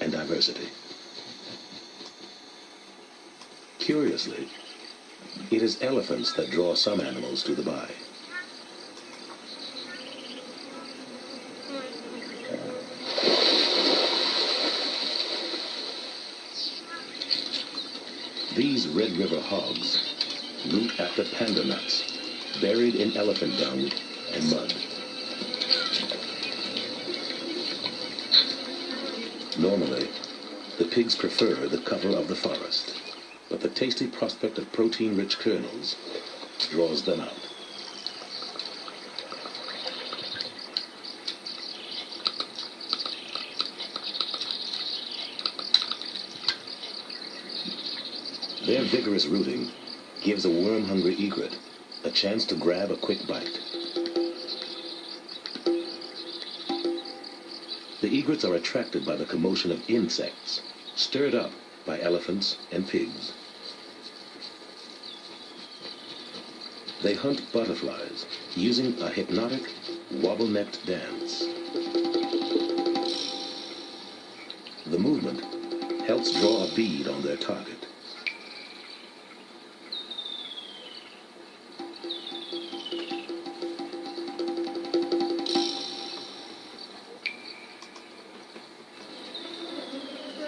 and diversity. Curiously, it is elephants that draw some animals to the Bai. These Red River hogs root after panda nuts, buried in elephant dung and mud. Normally, the pigs prefer the cover of the forest, but the tasty prospect of protein-rich kernels draws them out. Their vigorous rooting gives a worm-hungry egret a chance to grab a quick bite. The egrets are attracted by the commotion of insects, stirred up by elephants and pigs. They hunt butterflies using a hypnotic, wobble-necked dance. The movement helps draw a bead on their target.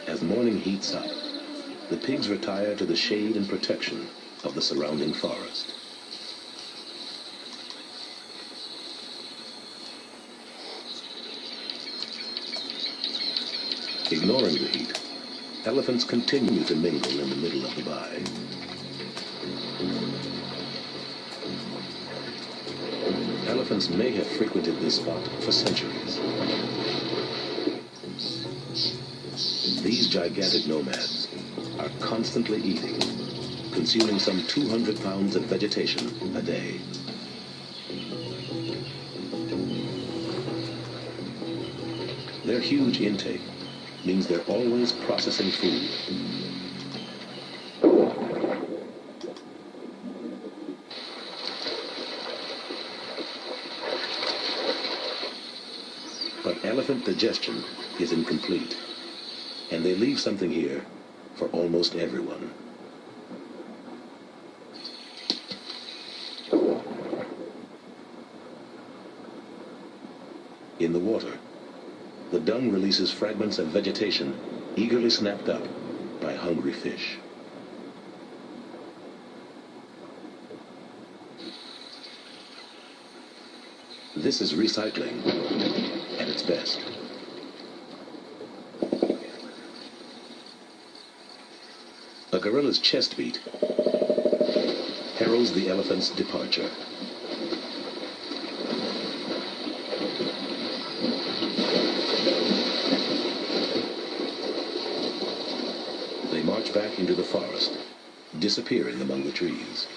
As morning heats up, the pigs retire to the shade and protection of the surrounding forest. Ignoring the heat, elephants continue to mingle in the middle of the Bai. Elephants may have frequented this spot for centuries. These gigantic nomads are constantly eating, consuming some 200 pounds of vegetation a day. Their huge intake means they're always processing food. But elephant digestion is incomplete, and they leave something here for almost everyone. In the water, the dung releases fragments of vegetation eagerly snapped up by hungry fish. This is recycling at its best. A gorilla's chest beat heralds the elephant's departure. They march back into the forest, disappearing among the trees.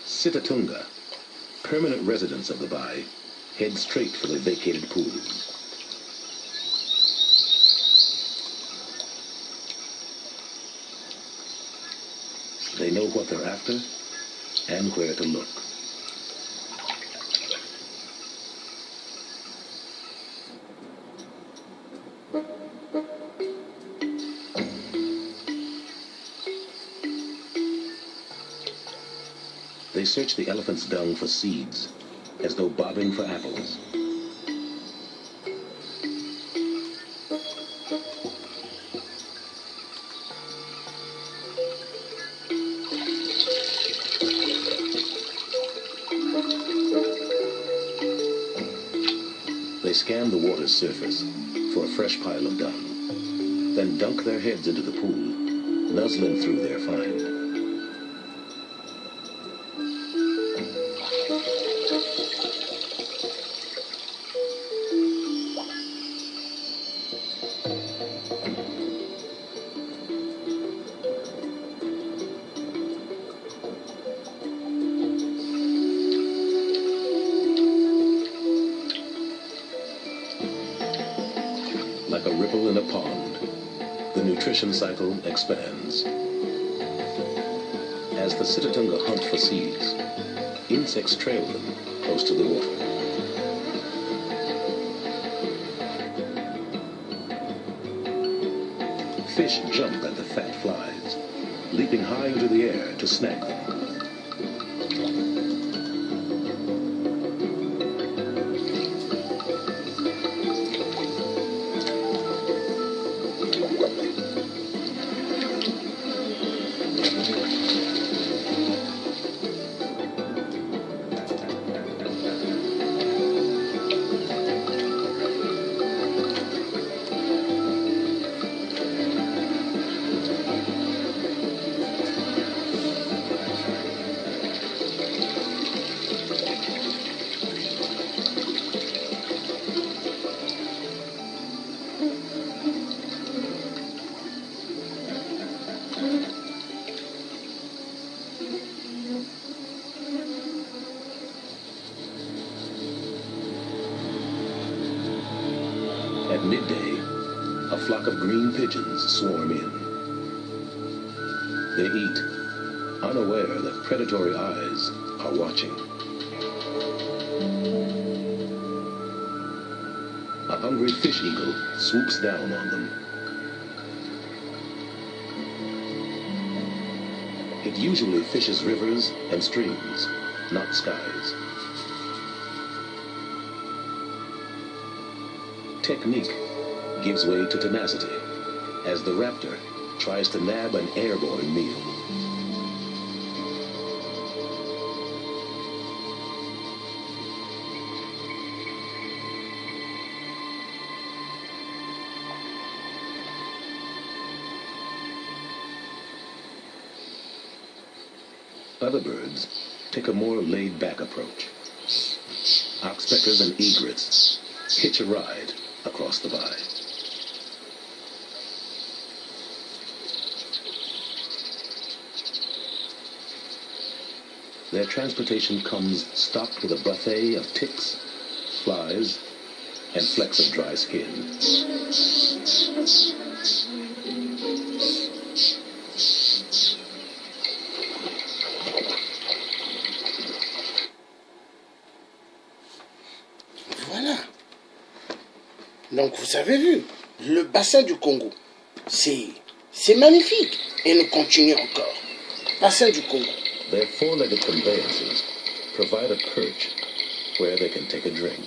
Sitatunga, permanent residents of the Bai, head straight for the vacated pools. They know what they're after and where to look. They search the elephant's dung for seeds, as though bobbing for apples. They scan the water's surface for a fresh pile of dung, then dunk their heads into the pool, nuzzling through their find. Like a ripple in a pond, the nutrition cycle expands. As the Sitatunga hunt for seeds, insects trail them close to the water. Fish jump at the fat flies, leaping high into the air to snag them. At midday, a flock of green pigeons swarm in. They eat, unaware that predatory eyes are watching. A hungry fish eagle swoops down on them. It usually fishes rivers and streams, not skies. Technique gives way to tenacity as the raptor tries to nab an airborne meal. Other birds take a more laid-back approach. Oxpeckers and egrets hitch a ride across the bay. Their transportation comes stocked with a buffet of ticks, flies, and flecks of dry skin. Voilà. Donc vous avez vu, le bassin du Congo, c'est magnifique. Et nous continuons encore. Bassin du Congo. Their four-legged conveyances provide a perch where they can take a drink.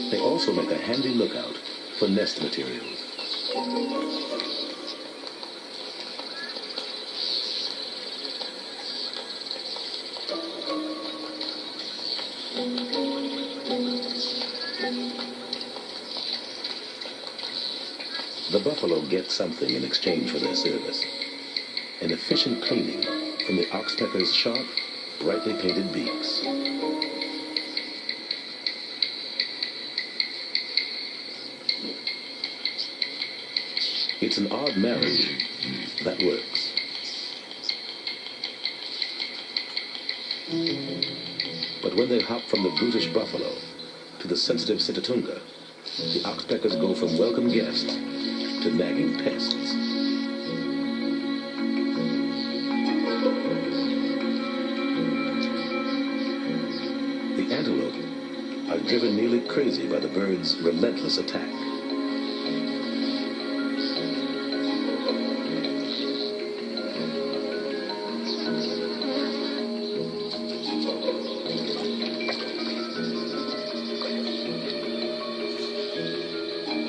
They also make a handy lookout for nest materials. The buffalo get something in exchange for their service. An efficient cleaning from the oxpecker's sharp, brightly painted beaks. It's an odd marriage that works. But when they hop from the brutish buffalo to the sensitive Sitatunga, the oxpeckers go from welcome guest to nagging pests. The antelope are driven nearly crazy by the bird's relentless attack.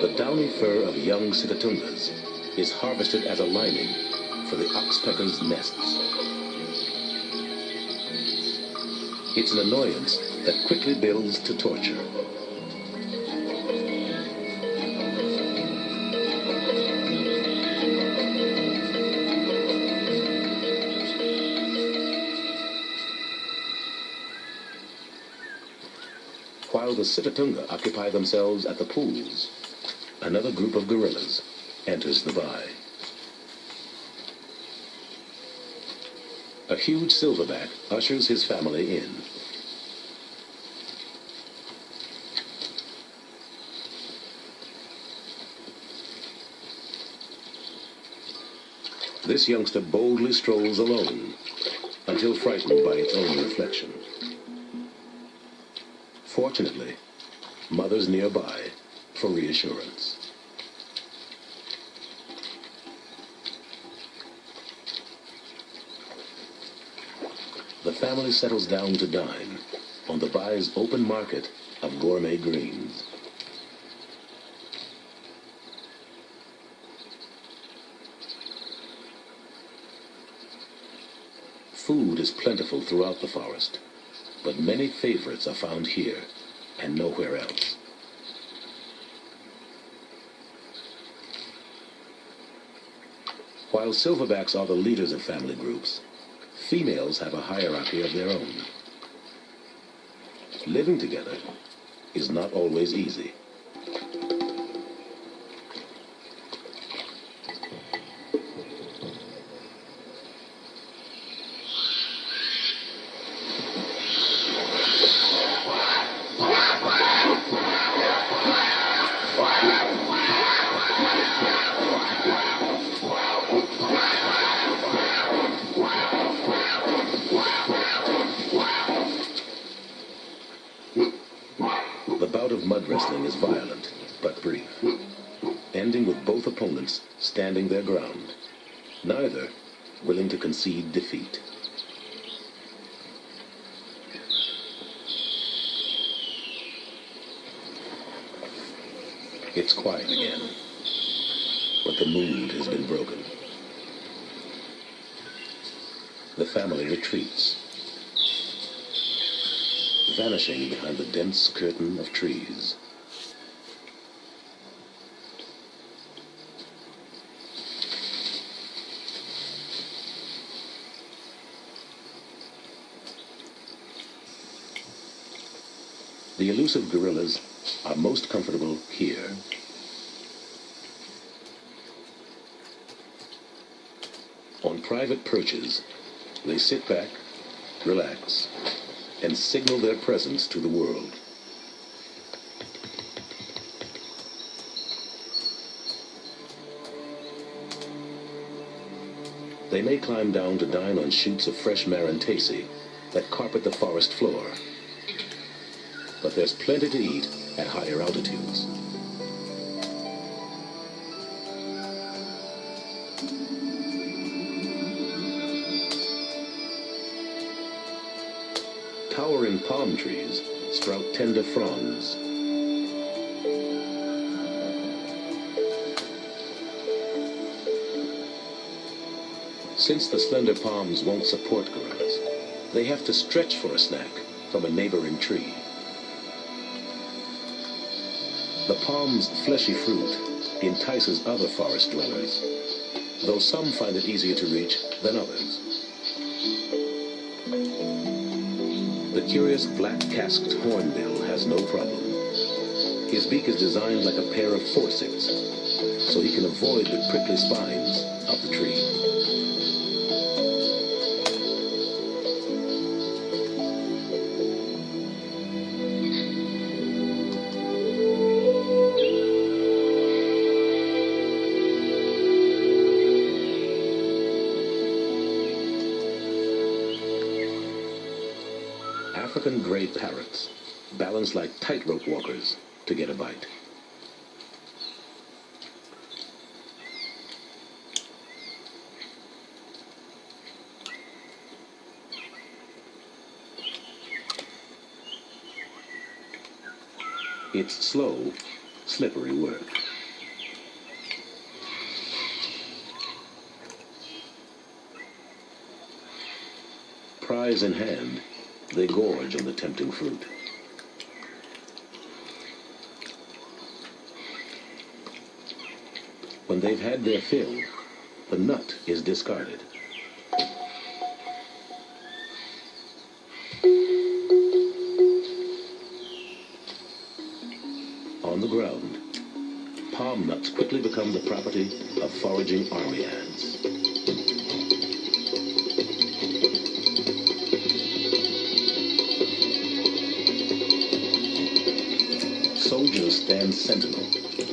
The downy fur of young Sitatungas is harvested as a lining for the oxpecker's nests. It's an annoyance that quickly builds to torture. While the Sitatunga occupy themselves at the pools, another group of gorillas enters the bay. A huge silverback ushers his family in. This youngster boldly strolls alone until frightened by its own reflection. Fortunately, mother's nearby for reassurance. The family settles down to dine on the Bai's open market of gourmet greens. Food is plentiful throughout the forest, but many favorites are found here and nowhere else. While silverbacks are the leaders of family groups, females have a hierarchy of their own. Living together is not always easy. The bout of mud wrestling is violent, but brief, ending with both opponents standing their ground, neither willing to concede defeat. It's quiet again, but the mood has been broken. The family retreats, vanishing behind the dense curtain of trees. The elusive gorillas are most comfortable here. On private perches, they sit back, relax, and signal their presence to the world. They may climb down to dine on shoots of fresh marantacea that carpet the forest floor. But there's plenty to eat at higher altitudes. Towering palm trees sprout tender fronds. Since the slender palms won't support gorillas, they have to stretch for a snack from a neighboring tree. The palm's fleshy fruit entices other forest dwellers, though some find it easier to reach than others. The curious black-casked hornbill has no problem. His beak is designed like a pair of forceps, so he can avoid the prickly spines of the tree. African gray parrots balance like tightrope walkers to get a bite. It's slow, slippery work. Prize in hand, they gorge on the tempting fruit. When they've had their fill, the nut is discarded. On the ground, palm nuts quickly become the property of foraging army ants. soldiers stand sentinel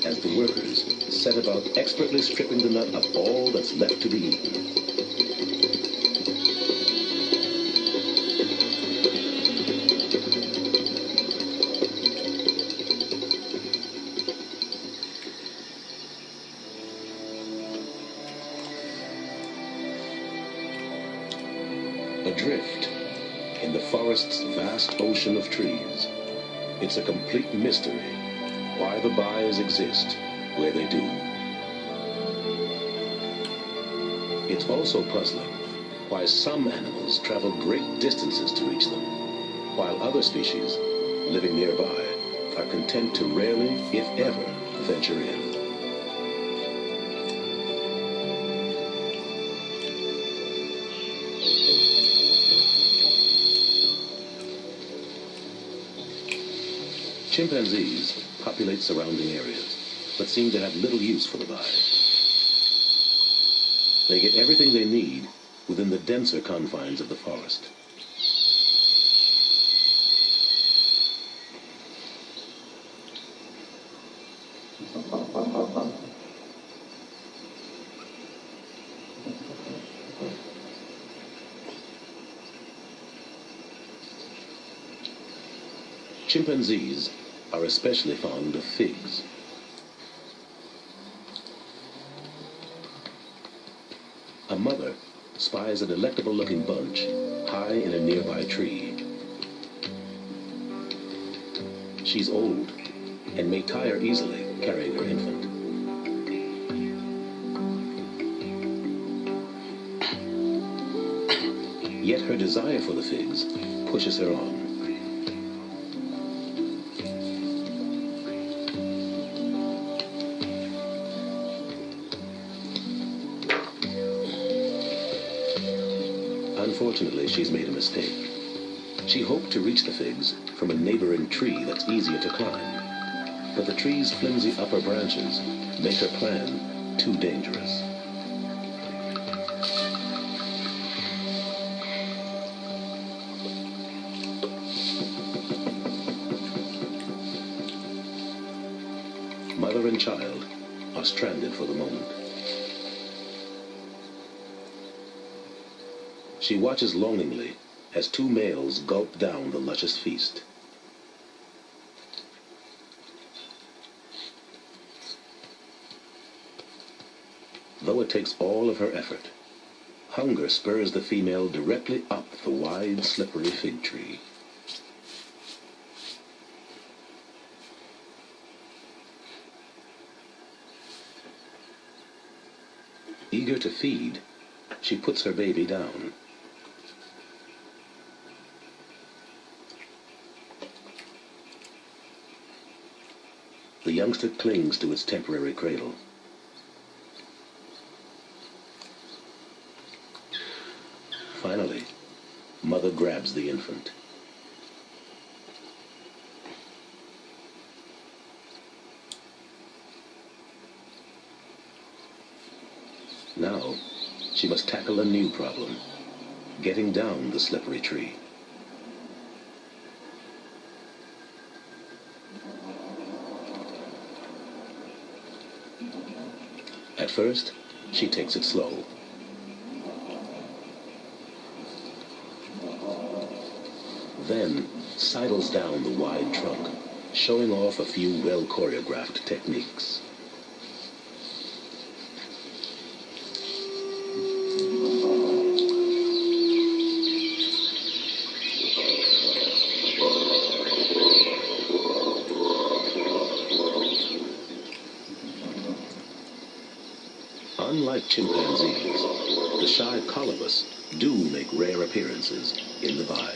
as the workers set about expertly stripping the nut of all that's left to be eaten. Adrift in the forest's vast ocean of trees, it's a complete mystery why the bais exist where they do. It's also puzzling why some animals travel great distances to reach them, while other species living nearby are content to rarely, if ever, venture in. Chimpanzees populate surrounding areas, but seem to have little use for the bai. They get everything they need within the denser confines of the forest. Chimpanzees are especially fond of figs. A mother spies a delectable-looking bunch high in a nearby tree. She's old and may tire easily carrying her infant. Yet her desire for the figs pushes her on. Unfortunately, she's made a mistake. She hoped to reach the figs from a neighboring tree that's easier to climb, but the tree's flimsy upper branches make her plan too dangerous. Mother and child are stranded for the moment. She watches longingly as two males gulp down the luscious feast. Though it takes all of her effort, hunger spurs the female directly up the wide, slippery fig tree. Eager to feed, she puts her baby down. The youngster clings to its temporary cradle. Finally, mother grabs the infant. Now, she must tackle a new problem, getting down the slippery tree. At first, she takes it slow. Then sidles down the wide trunk, showing off a few well-choreographed techniques. Unlike chimpanzees, the shy colobus do make rare appearances in the bai.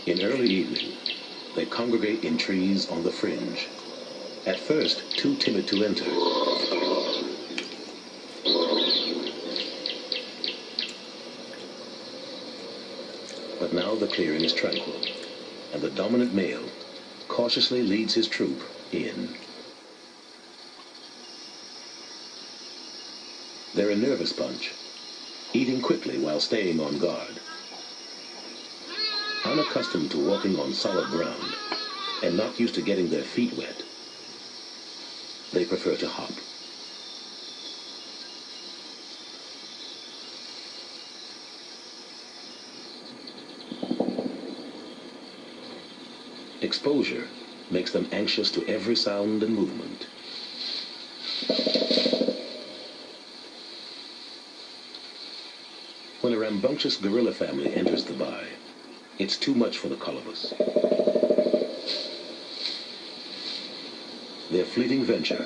In early evening, they congregate in trees on the fringe, at first too timid to enter. But now the clearing is tranquil, and the dominant male cautiously leads his troop in. They're a nervous bunch, eating quickly while staying on guard. Unaccustomed to walking on solid ground and not used to getting their feet wet, they prefer to hop. Exposure makes them anxious to every sound and movement. When a rambunctious gorilla family enters the bay, it's too much for the colobus. Their fleeting venture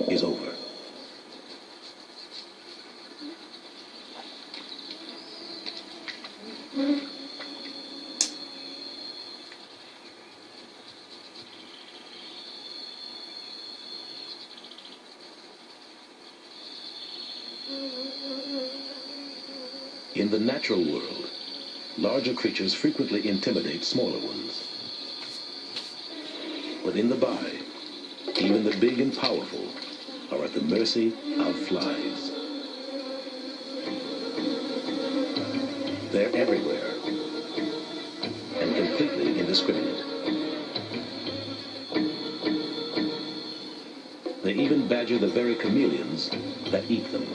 is over. In the natural world, larger creatures frequently intimidate smaller ones. But in the bay, even the big and powerful are at the mercy of flies. They're everywhere and completely indiscriminate. They even badger the very chameleons that eat them.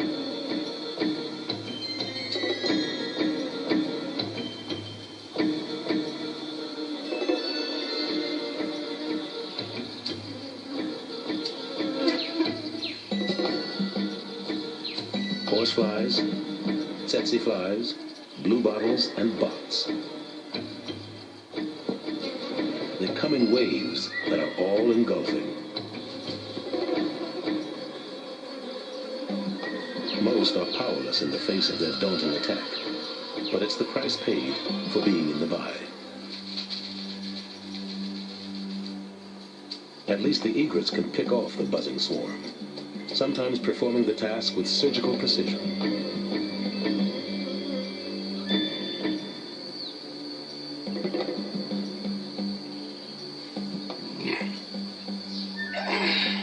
Horseflies, tsetse flies, bluebottles, and bots. They come in waves that are all engulfing. Most are powerless in the face of their daunting attack, but it's the price paid for being in the bay. At least the egrets can pick off the buzzing swarm, sometimes performing the task with surgical precision.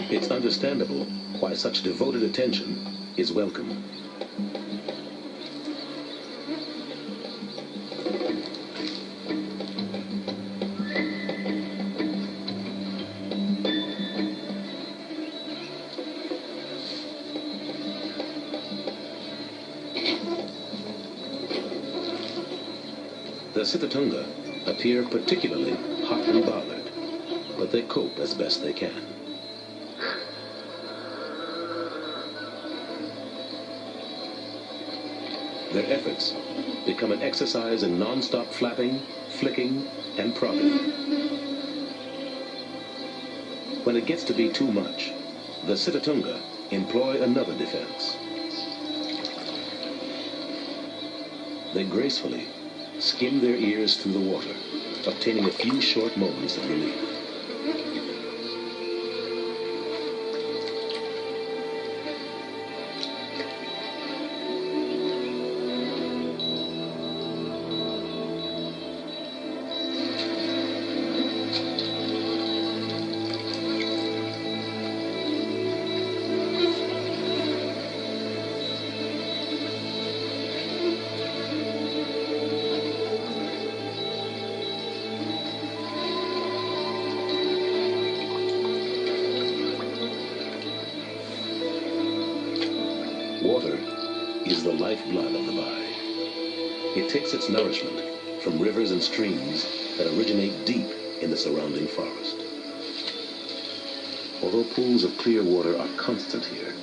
It's understandable why such devoted attention is welcome. The Sitatunga appear particularly hot and bothered, but they cope as best they can. Their efforts become an exercise in non-stop flapping, flicking, and prodding. When it gets to be too much, the Sitatunga employ another defense. They gracefully skim their ears through the water, obtaining a few short moments of relief. Water is the lifeblood of the bay. It takes its nourishment from rivers and streams that originate deep in the surrounding forest. Although pools of clear water are constant here,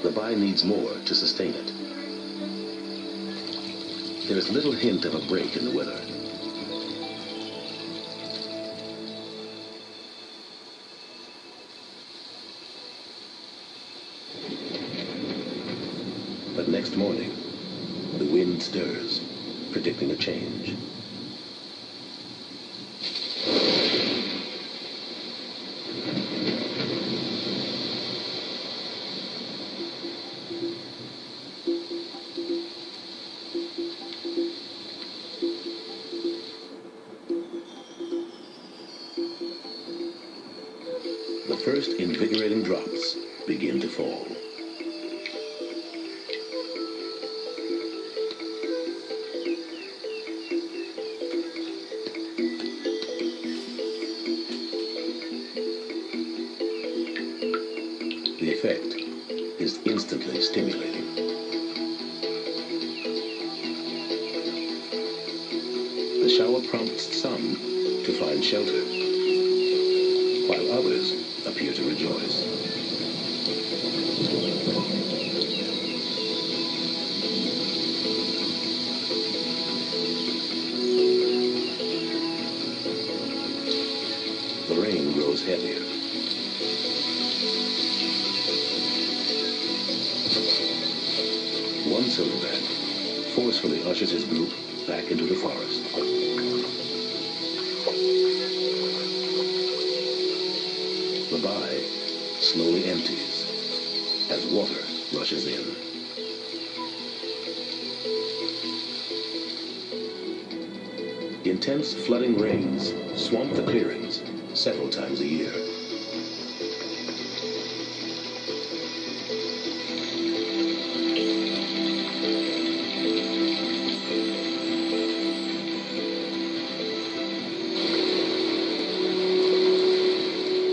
the bay needs more to sustain it. There is little hint of a break in the weather. But next morning, the wind stirs, predicting a change. The first invigorating drops begin to fall. effect is instantly stimulating. The shower prompts some to find shelter, while others appear to rejoice. The rain grows heavier. One silverback forcefully ushers his group back into the forest. The bay slowly empties as water rushes in. Intense flooding rains swamp the clearings several times a year.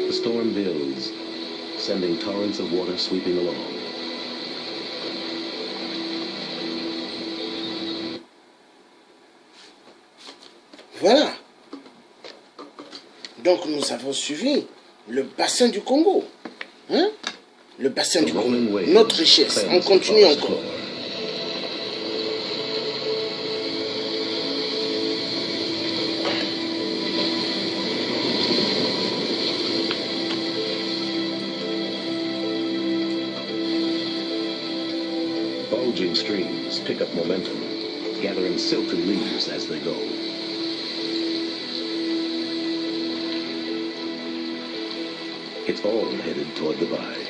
The storm builds, sending torrents of water sweeping along. Voilà. Donc nous avons suivi le bassin du Congo. Hein? Le bassin du Congo. Notre richesse. On continue encore. Bulging streams pick up momentum, gathering silken leaves as they go. It's all headed toward the bay.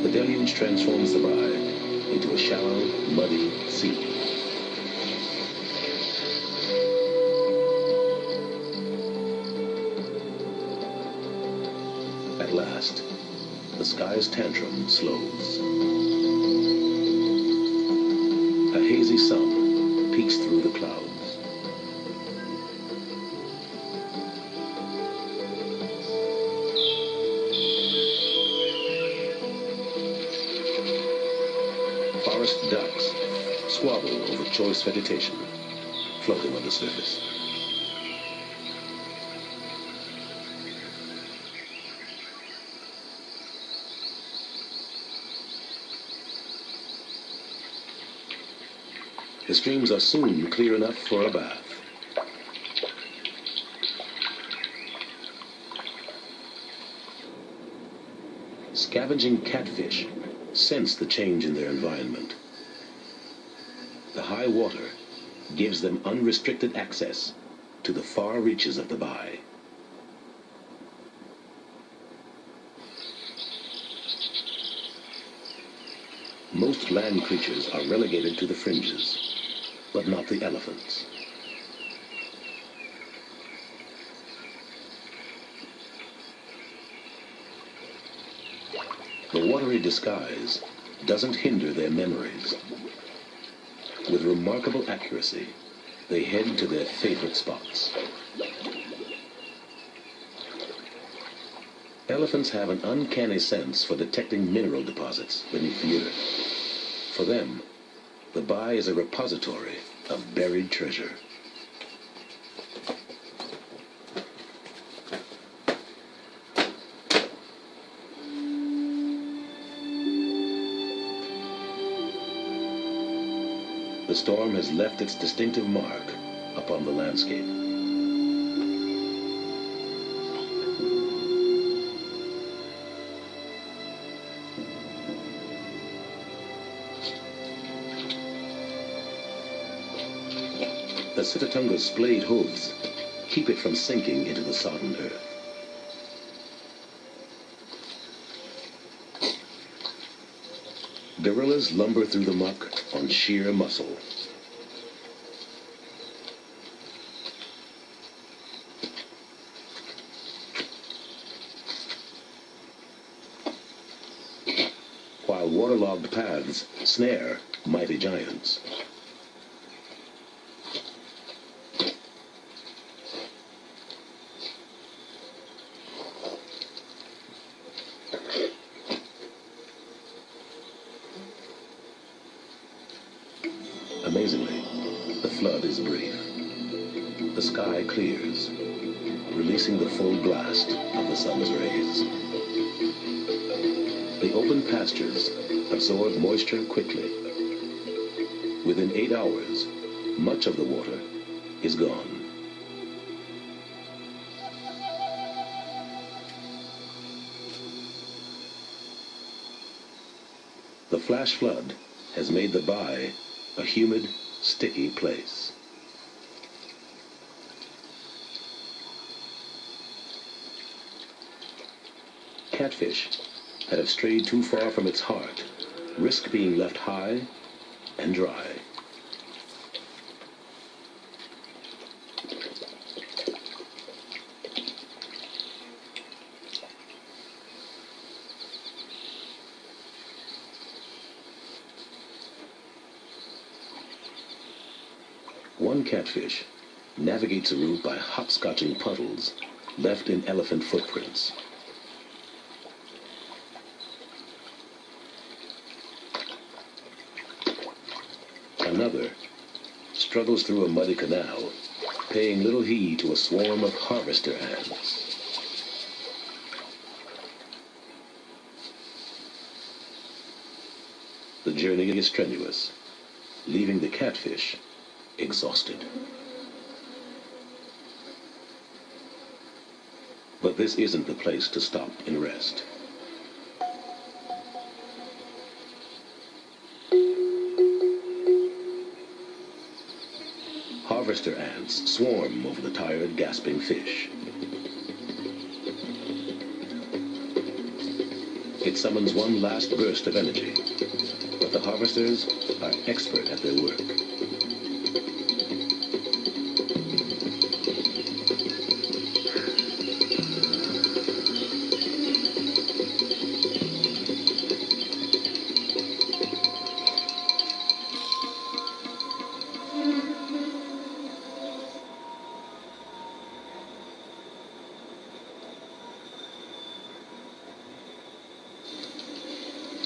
The deluge transforms the bay into a shallow, muddy sea. At last, the sky's tantrum slows. A hazy sun peeks through the clouds. Forest ducks squabble over choice vegetation floating on the surface. The streams are soon clear enough for a bath. Scavenging catfish sense the change in their environment. The high water gives them unrestricted access to the far reaches of the bay. Most land creatures are relegated to the fringes, but not the elephants. The watery disguise doesn't hinder their memories. With remarkable accuracy, they head to their favorite spots. Elephants have an uncanny sense for detecting mineral deposits beneath the earth. For them, the bay is a repository of buried treasure. The storm has left its distinctive mark upon the landscape. The Sitatunga's splayed hooves keep it from sinking into the sodden earth. Gorillas lumber through the muck on sheer muscle. While waterlogged paths snare mighty giants. Amazingly, the flood is brief. The sky clears, releasing the full blast of the sun's rays. The open pastures absorb moisture quickly. Within 8 hours, much of the water is gone. The flash flood has made the bay a humid, sticky place. Catfish that have strayed too far from its heart risk being left high and dry. One catfish navigates a route by hopscotching puddles left in elephant footprints. Another struggles through a muddy canal, paying little heed to a swarm of harvester ants. The journey is strenuous, leaving the catfish exhausted. But this isn't the place to stop and rest. Harvester ants swarm over the tired, gasping fish. It summons one last burst of energy, but the harvesters are expert at their work.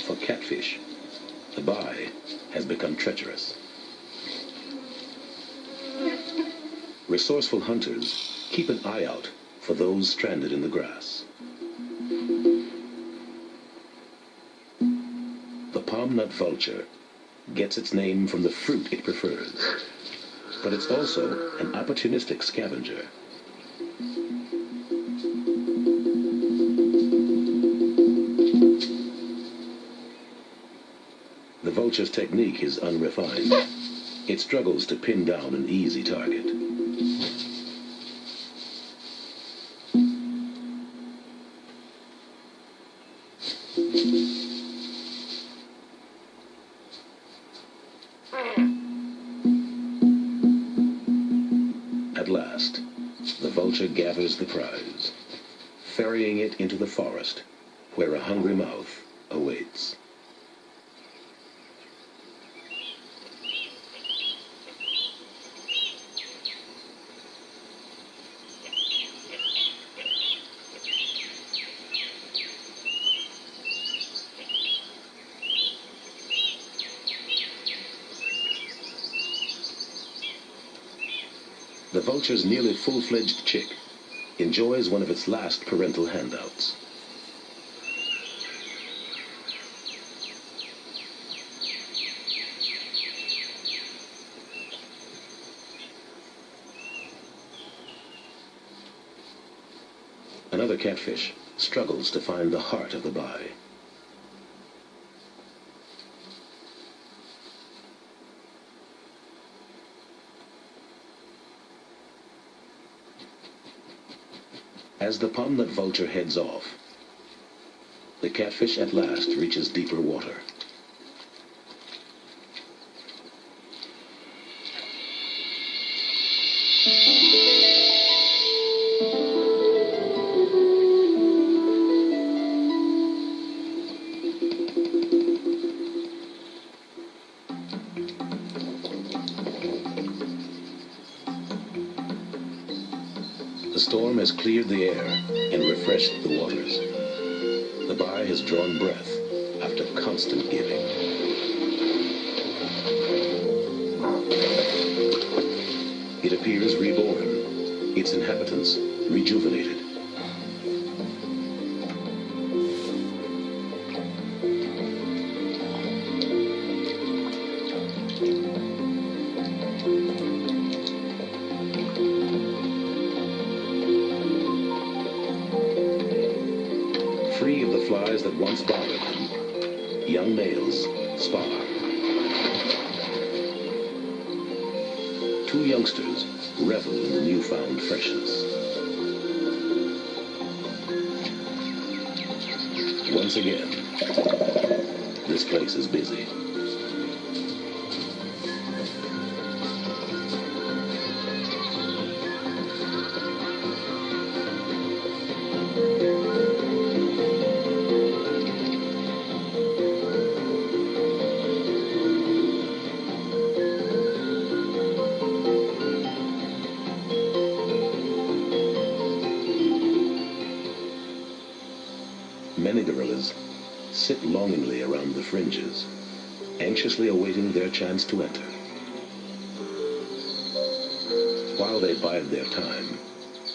For catfish, the bay has become treacherous. Resourceful hunters keep an eye out for those stranded in the grass. The palm nut vulture gets its name from the fruit it prefers, but it's also an opportunistic scavenger. The vulture's technique is unrefined. It struggles to pin down an easy target. At last, the vulture gathers the prize, ferrying it into the forest, where a hungry mouth awaits. The vulture's nearly full-fledged chick enjoys one of its last parental handouts. Another catfish struggles to find the heart of the bay. As the palm-nut vulture heads off, the catfish at last reaches deeper water. The storm has cleared the air and refreshed the waters. The bai has drawn breath after constant giving. It appears reborn, its inhabitants rejuvenated. Free of the flies that once bothered them, young males spar. Two youngsters revel in the newfound freshness. Once again, this place is busy. Many gorillas sit longingly around the fringes, anxiously awaiting their chance to enter. While they bide their time,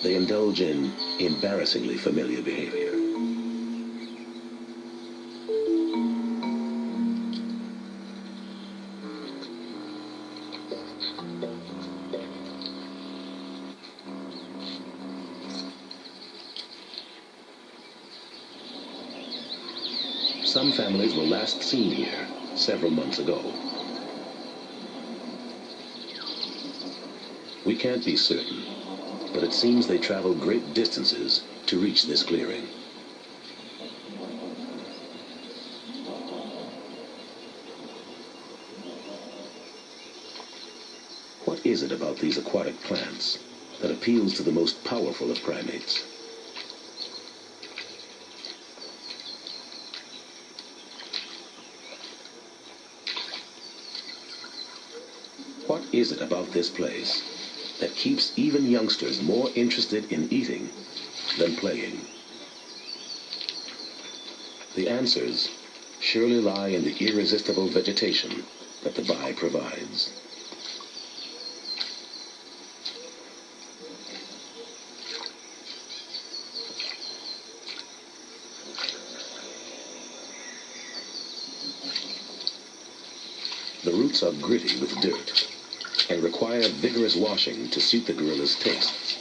they indulge in embarrassingly familiar behavior. Some families were last seen here several months ago. We can't be certain, but it seems they traveled great distances to reach this clearing. What is it about these aquatic plants that appeals to the most powerful of primates? What is it about this place that keeps even youngsters more interested in eating than playing? The answers surely lie in the irresistible vegetation that the bai provides. The roots are gritty with dirt and require vigorous washing to suit the gorilla's tastes.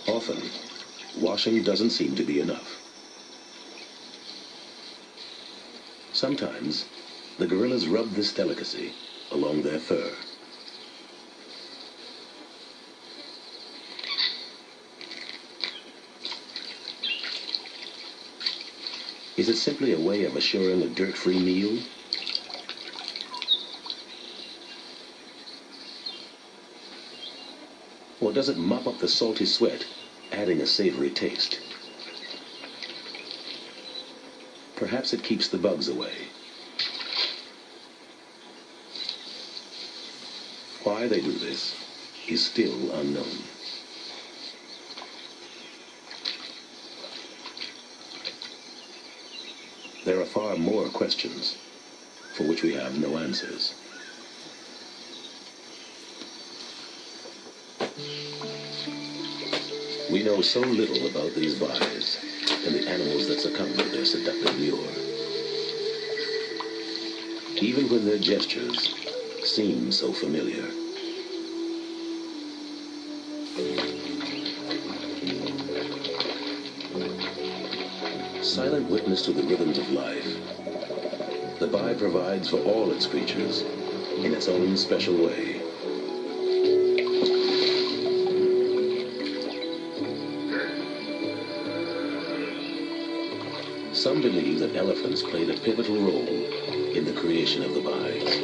Often, washing doesn't seem to be enough. Sometimes, the gorillas rub this delicacy along their fur. Is it simply a way of assuring a dirt-free meal? Or does it mop up the salty sweat, adding a savory taste? Perhaps it keeps the bugs away. Why they do this is still unknown. There are far more questions for which we have no answers. We know so little about these bais and the animals that succumb to their seductive lure. Even when their gestures seem so familiar. Silent witness to the rhythms of life, the bai provides for all its creatures in its own special way. Some believe that elephants played a pivotal role in the creation of the bais.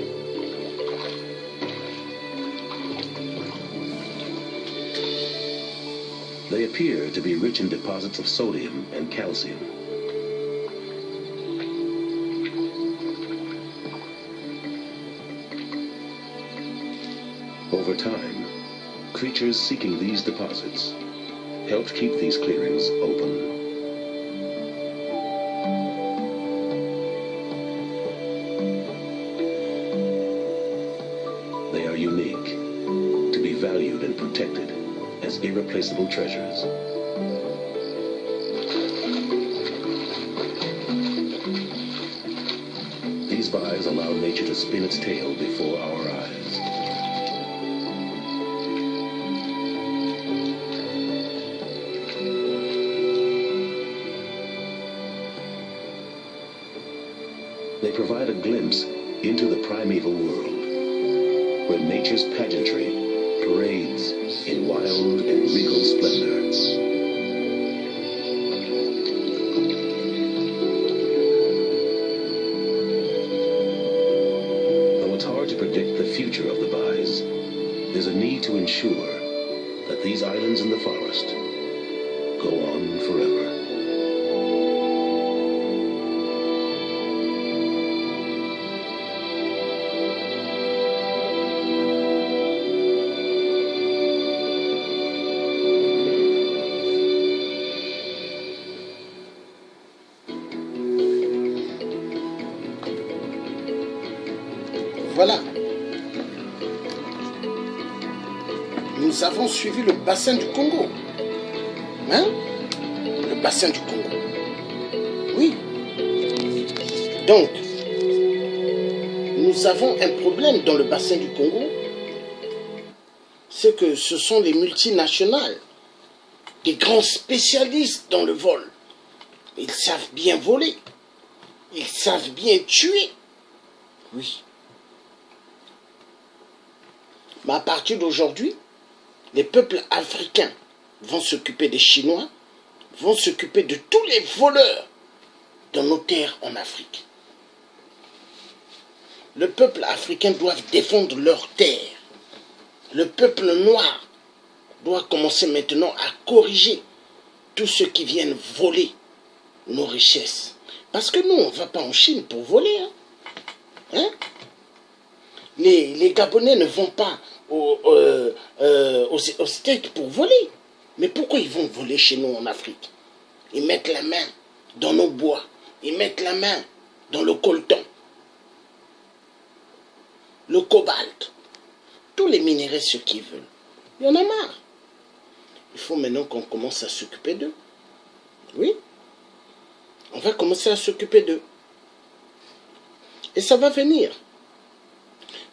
They appear to be rich in deposits of sodium and calcium. Over time, creatures seeking these deposits helped keep these clearings open. They are unique, to be valued and protected as irreplaceable treasures. These bais allow nature to spin its tail before our eyes. They provide a glimpse into the primeval world, where nature's pageantry parades in wild and regal splendor. Though it's hard to predict the future of the bais, there's a need to ensure that these islands in the forest go on forever. Voilà. Nous avons suivi le bassin du Congo. Hein? Le bassin du Congo. Oui. Donc, nous avons un problème dans le bassin du Congo. C'est que ce sont les multinationales, des grands spécialistes dans le vol. Ils savent bien voler. Ils savent bien tuer. Oui. Mais à partir d'aujourd'hui, les peuples africains vont s'occuper des Chinois, vont s'occuper de tous les voleurs dans nos terres en Afrique. Le peuple africain doit défendre leurs terres. Le peuple noir doit commencer maintenant à corriger tous ceux qui viennent voler nos richesses. Parce que nous, on ne va pas en Chine pour voler. Hein? Les Gabonais ne vont pas aux States pour voler. Mais pourquoi ils vont voler chez nous en Afrique? Ils mettent la main dans nos bois. Ils mettent la main dans le coltan, le cobalt, tous les minéraux, ceux qui veulent. Il y en a marre. Il faut maintenant qu'on commence à s'occuper d'eux. Oui. On va commencer à s'occuper d'eux. Et ça va venir.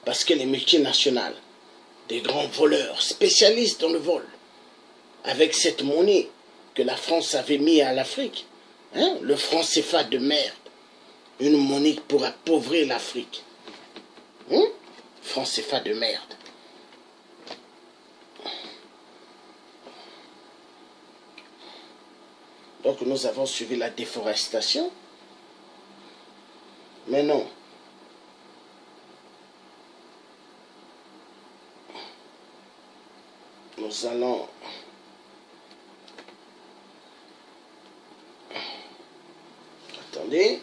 Parce que les multinationales, des grands voleurs, spécialistes dans le vol, avec cette monnaie que la France avait mis à l'Afrique, hein, le franc CFA de merde, une monnaie pour appauvrir l'Afrique. Hein? Franc CFA de merde. Donc nous avons suivi la déforestation. Mais non. Nous allons... Attendez.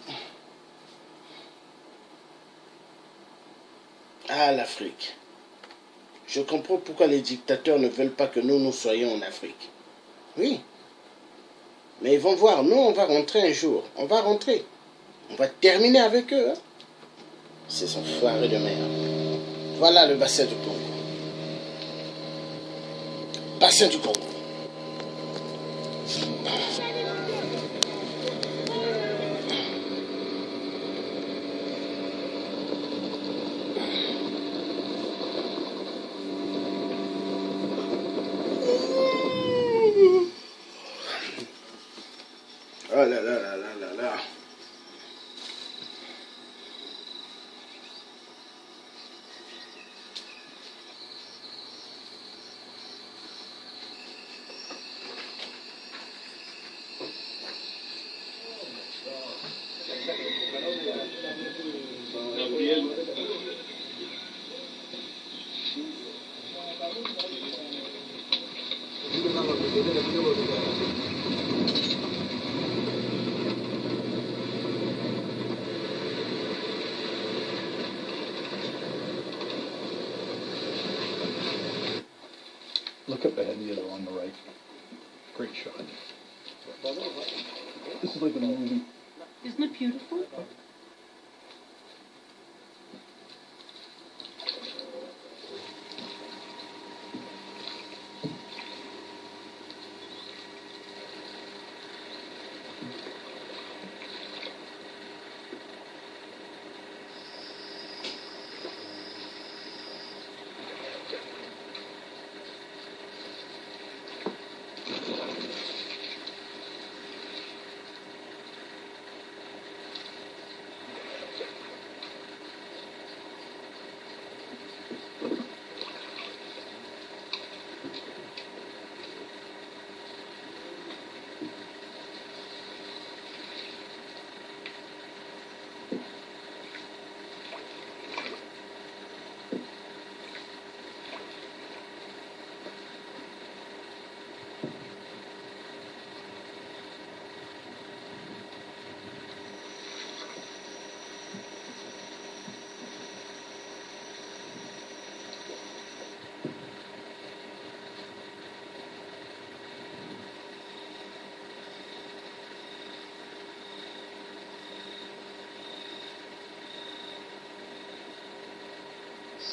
Ah, l'Afrique. Je comprends pourquoi les dictateurs ne veulent pas que nous soyons en Afrique. Oui. Mais ils vont voir, nous on va rentrer un jour. On va rentrer. On va terminer avec eux. Hein. C'est son foiré de merde. Voilà le bassin du Congo. Bassin du Congo. Oh là là là là là là. look up ahead, the other on the right. Great shot. This is like a movie. Isn't it beautiful?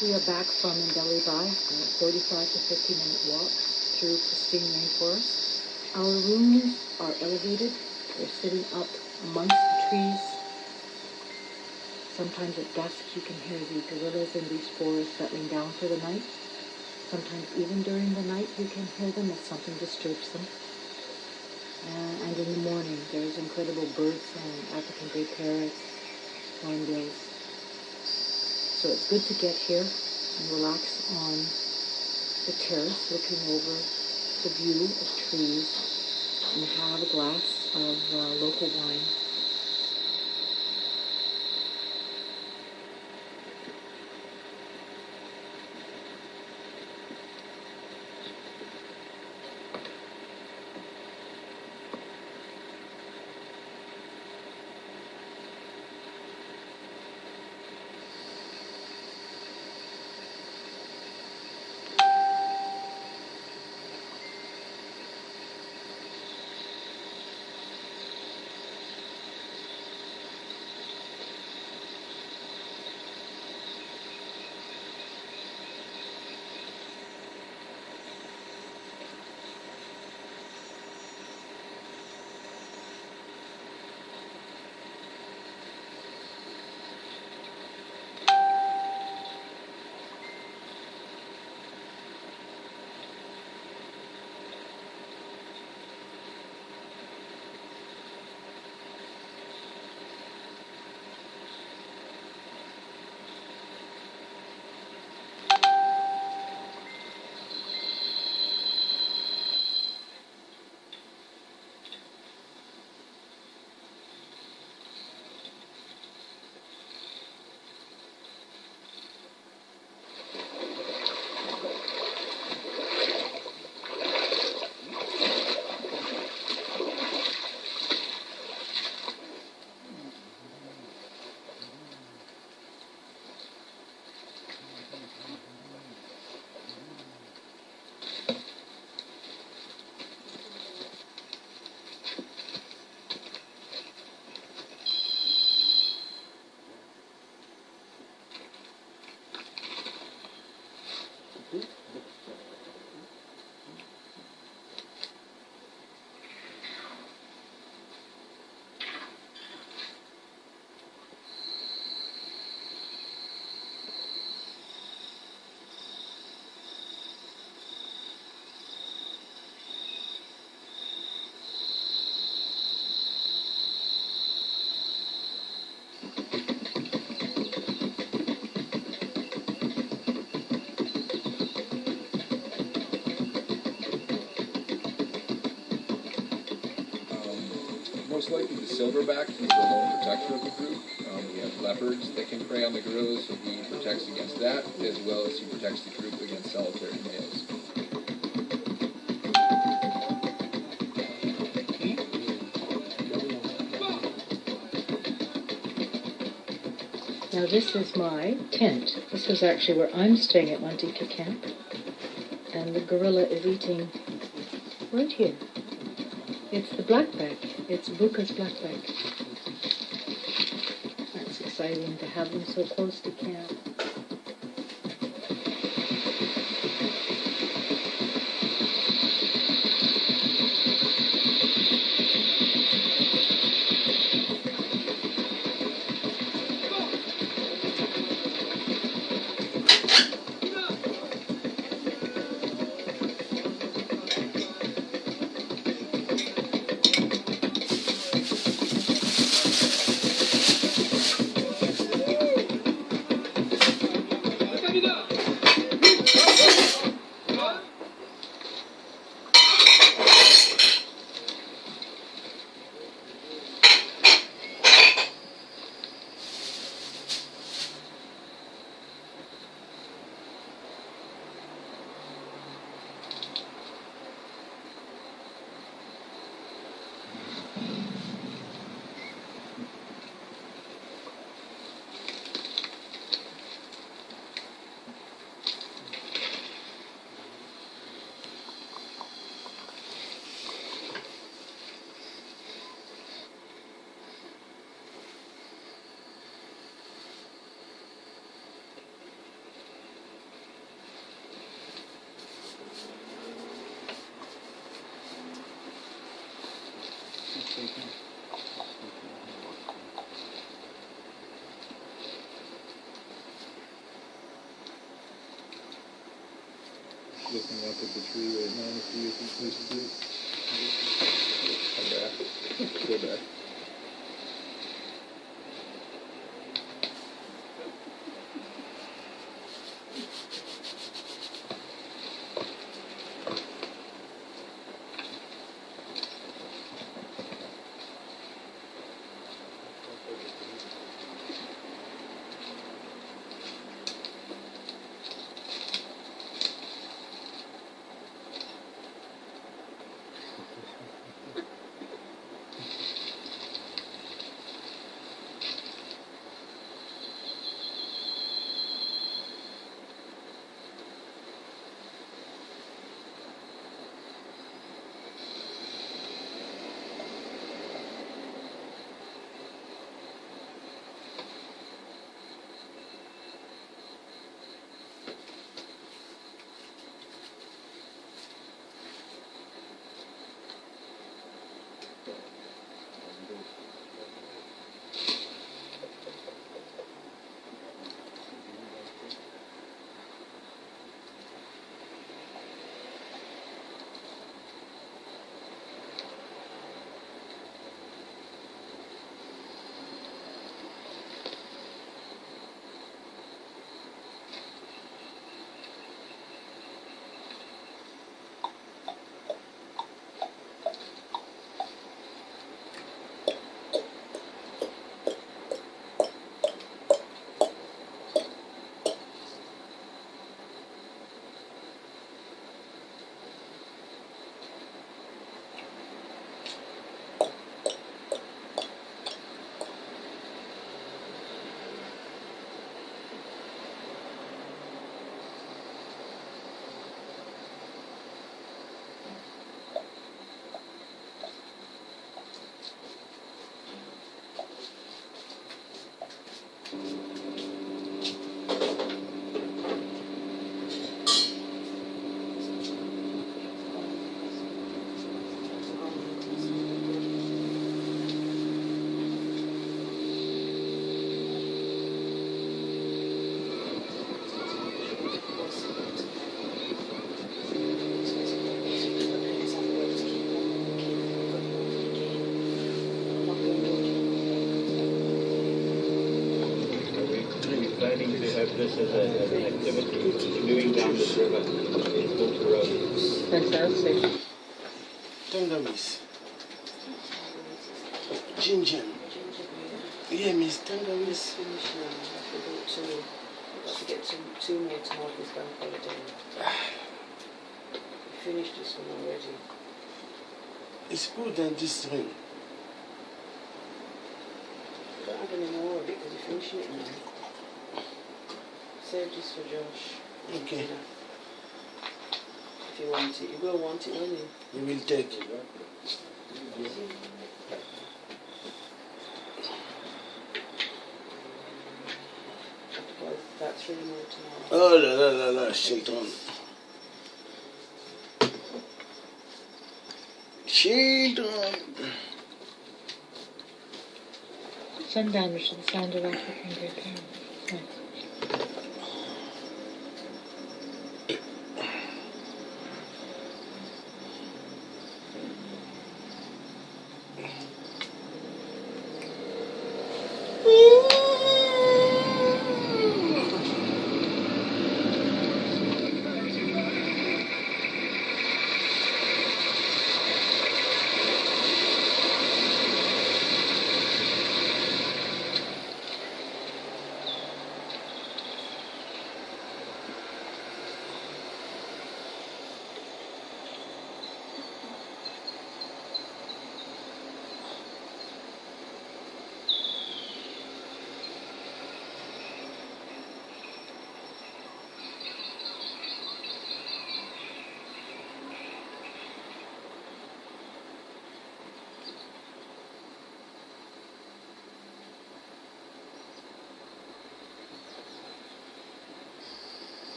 We are back from Ndeli Bai, a 45 to 50-minute walk through pristine rainforest. Our rooms are elevated. We're sitting up amongst the trees. Sometimes at dusk you can hear the gorillas in these forests settling down for the night. Sometimes even during the night you can hear them if something disturbs them. And in the morning there's incredible birds and African grey parrots, hornbills. So it's good to get here and relax on the terrace looking over the view of trees and have a glass of local wine. Most likely the silverback, he's the lone protector of the group. We have leopards that can prey on the gorillas, so he protects against that, as well as he protects the group against solitary males. Now this is my tent. This is actually where I'm staying at Wandika Camp. and the gorilla is eating right here. It's the blackback. It's Buka's blackback. That's exciting to have them so close to camp. Looking up at the tree right now to see if it's this tree. Come back. Go back. this as an activity, continuing down this river, Boat Road. Fantastic. Tangawiz. Ginger. Yeah, Miss Tangawiz. To get two more tomatoes bank holiday. Finished this one already. It's good than this ring. Don't have any more of it because you're finishing it now. Save this for Josh. Okay. if you want it. You will want it, won't you? You will take. Well, about 3 more tomorrow. Oh là là là là, children. Children. Sun damage to the sound of African great parents. Nice.